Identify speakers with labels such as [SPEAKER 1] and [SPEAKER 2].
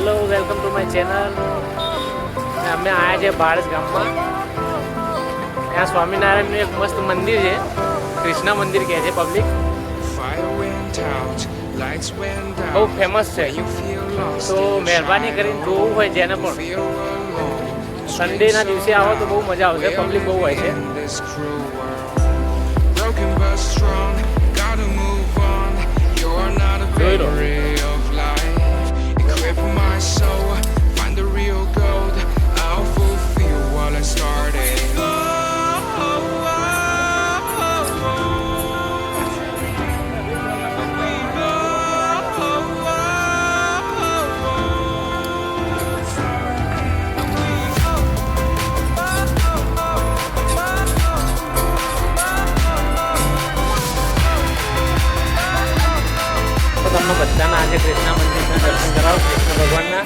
[SPEAKER 1] Hello welcome to my channel. અમે આવ્યા છે બાળજ ગામમાં. ત્યાં સ્વામિનારાયણનું એક મસ્ત મંદિર છે, કૃષ્ણ મંદિર કહે છે પબ્લિક. બહુ ફેમસ છે. તો મહેરબાની કરીને જોવું હોય જેને પણ સન્ડેના દિવસે આવો તો બહુ મજા આવશે, પબ્લિક બહુ હોય છે. જોઈ લો. તમને બધાના આજે કૃષ્ણ મંદિરના દર્શન કરાવો, કૃષ્ણ ભગવાનના.